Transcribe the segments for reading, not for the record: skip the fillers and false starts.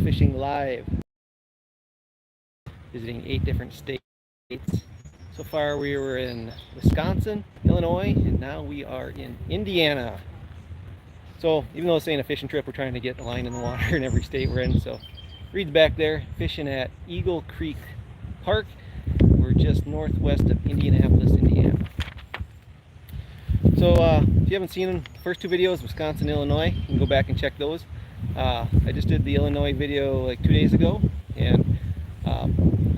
Fishing Live, visiting 8 different states. So far we were in Wisconsin, Illinois, and now we are in Indiana. So even though this ain't a fishing trip, we're trying to get a line in the water in every state we're in. So Reed's back there fishing at Eagle Creek Park. We're just northwest of Indianapolis, Indiana. So if you haven't seen them, the first 2 videos, Wisconsin, Illinois, you can go back and check those. I just did the Illinois video like 2 days ago, and I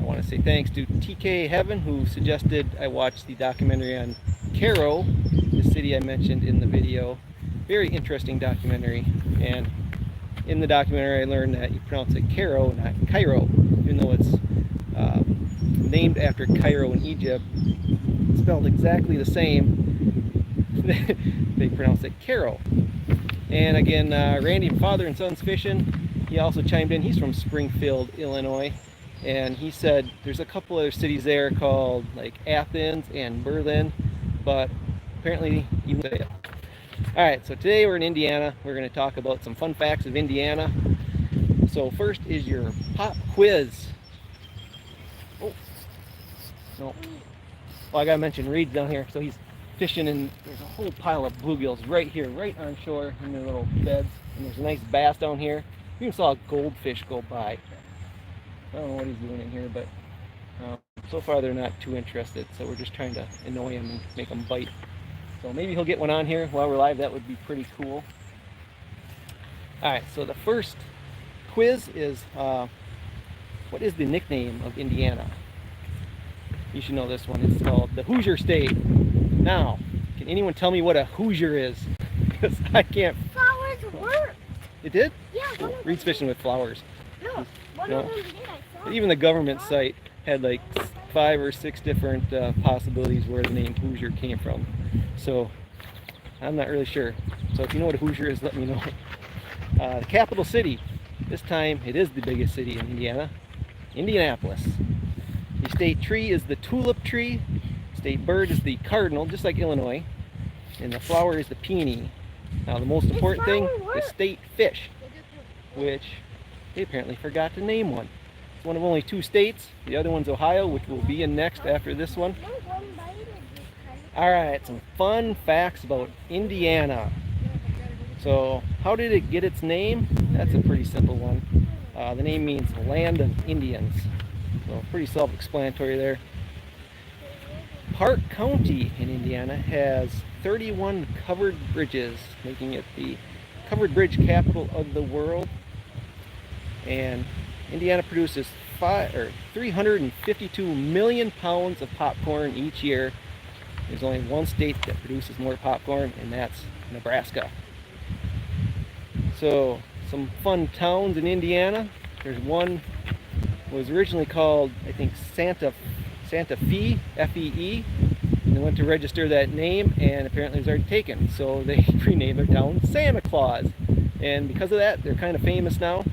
want to say thanks to TK Heaven, who suggested I watch the documentary on Cairo, the city I mentioned in the video. Very interesting documentary, and in the documentary I learned that you pronounce it Cairo, not Cairo, even though it's named after Cairo in Egypt, spelled exactly the same. They pronounce it Cairo. And again, Randy from Father and Sons Fishing, he also chimed in. He's from Springfield, Illinois, and he said there's a couple other cities there called like Athens and Berlin, but apparently even they. Alright, so today we're in Indiana. We're going to talk about some fun facts of Indiana. So first is your pop quiz. Oh, no. Well, I got to mention Reed's down here. So he's fishing, and there's a whole pile of bluegills right here, right on shore in their little beds. And there's a nice bass down here. We even saw a goldfish go by. I don't know what he's doing in here, but so far they're not too interested. So we're just trying to annoy him and make him bite. So maybe he'll get one on here while we're live. That would be pretty cool. Alright, so the first quiz is what is the nickname of Indiana? You should know this one. It's called the Hoosier State. Now, can anyone tell me what a Hoosier is? Because I can't. Flowers work. It did? Yeah. Reed's fishing with flowers. No, one of them did. I saw. Even the government site had like 5 or 6 different possibilities where the name Hoosier came from. So I'm not really sure. So if you know what a Hoosier is, let me know. The capital city, this time it is the biggest city in Indiana, Indianapolis. The state tree is the tulip tree. State bird is the cardinal, just like Illinois. And the flower is the peony. Now the most important thing, the state fish, which they apparently forgot to name one. It's one of only 2 states. The other one's Ohio, which will be in next after this one. Alright, some fun facts about Indiana. So, how did it get its name? That's a pretty simple one. The name means land of Indians. So, pretty self-explanatory there. Park County in Indiana has 31 covered bridges, making it the covered bridge capital of the world. And Indiana produces 352 million pounds of popcorn each year. There's only one state that produces more popcorn, and that's Nebraska. So, some fun towns in Indiana. There's one was originally called, I think, Santa Fe, F-E-E. And they went to register that name, and apparently it was already taken. So they renamed their town Santa Claus. And because of that, they're kind of famous now.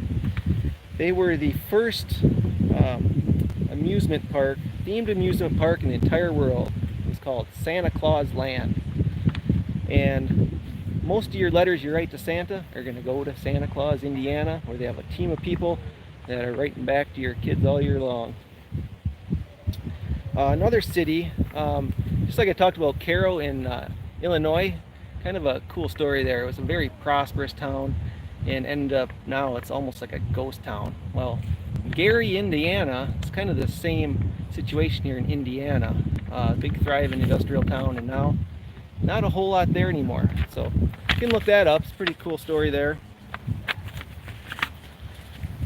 They were the first themed amusement park in the entire world. It was called Santa Claus Land. And most of your letters you write to Santa are going to go to Santa Claus, Indiana, where they have a team of people that are writing back to your kids all year long. Another city, just like I talked about Cairo in Illinois, kind of a cool story there. It was a very prosperous town, and ended up now it's almost like a ghost town. Well, Gary, Indiana, it's kind of the same situation here in Indiana. Big thriving industrial town, and now not a whole lot there anymore. So you can look that up. It's a pretty cool story there.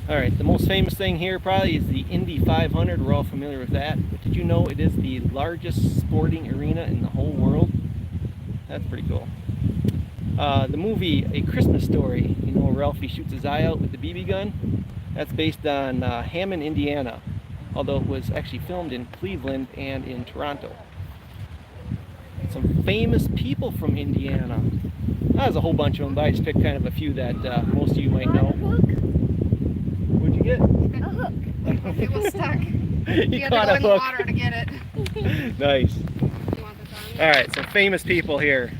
Alright, the most famous thing here probably is the Indy 500. We're all familiar with that. But did you know it is the largest sporting arena in the whole world? That's pretty cool. The movie A Christmas Story, you know, Ralphie shoots his eye out with the BB gun. That's based on Hammond, Indiana, although it was actually filmed in Cleveland and in Toronto. Some famous people from Indiana. There's a whole bunch of them, but I just picked kind of a few that most of you might know. What'd you get? A hook. It was stuck. You had caught to a go in the hook. water to get it. Nice. You want this on? Alright, some famous people here.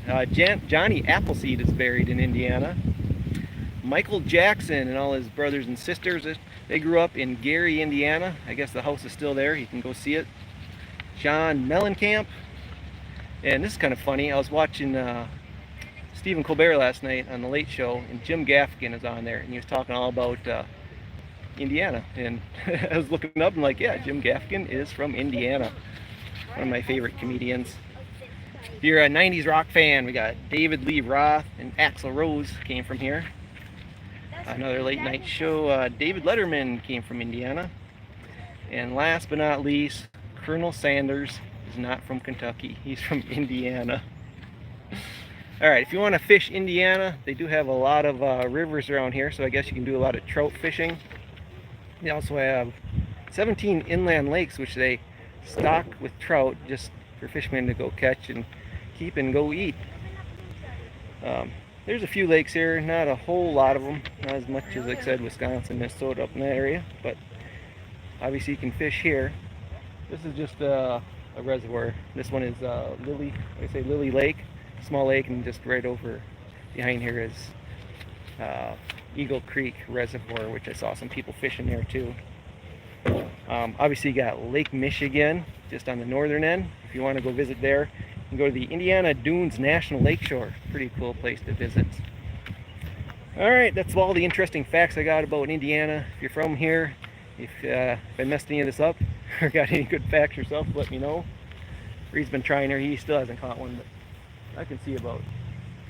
Johnny Appleseed is buried in Indiana. Michael Jackson and all his brothers and sisters. They grew up in Gary, Indiana. I guess the house is still there. You can go see it. John Mellencamp. And this is kind of funny. I was watching Stephen Colbert last night on the Late Show, and Jim Gaffigan is on there, and he was talking all about Indiana. And I was looking up and like, yeah, Jim Gaffigan is from Indiana. One of my favorite comedians. If you're a 90s rock fan, we got David Lee Roth and Axl Rose came from here. Another late night show, David Letterman came from Indiana. And last but not least, Colonel Sanders is not from Kentucky. He's from Indiana. Alright, if you want to fish Indiana, they do have a lot of rivers around here, so I guess you can do a lot of trout fishing. They also have 17 inland lakes, which they stock with trout just for fishermen to go catch and keep and go eat. There's a few lakes here, not a whole lot of them, not as much as, like I said, Wisconsin, Minnesota, up in that area, but obviously you can fish here. This is just a reservoir. This one is Lily Lake, small lake, and just right over behind here is Eagle Creek Reservoir, which I saw some people fishing there too. Obviously you got Lake Michigan just on the northern end. If you want to go visit there, you can go to the Indiana Dunes National Lakeshore. Pretty cool place to visit. Alright, that's all the interesting facts I got about Indiana. If you're from here, if I messed any of this up or got any good facts yourself, let me know. Reed's been trying here. He still hasn't caught one, but I can see about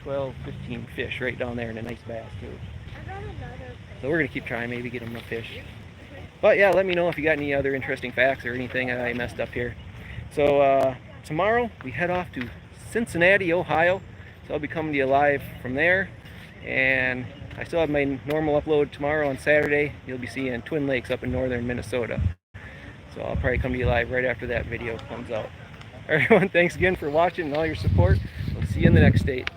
12, 15 fish right down there in a nice bass too. So we're going to keep trying, maybe get them a fish. But yeah, let me know if you got any other interesting facts or anything I messed up here. So tomorrow we head off to Cincinnati, Ohio. So I'll be coming to you live from there. And I still have my normal upload tomorrow on Saturday. You'll be seeing Twin Lakes up in northern Minnesota. So I'll probably come to you live right after that video comes out. Everyone, thanks again for watching and all your support. We'll see you in the next state.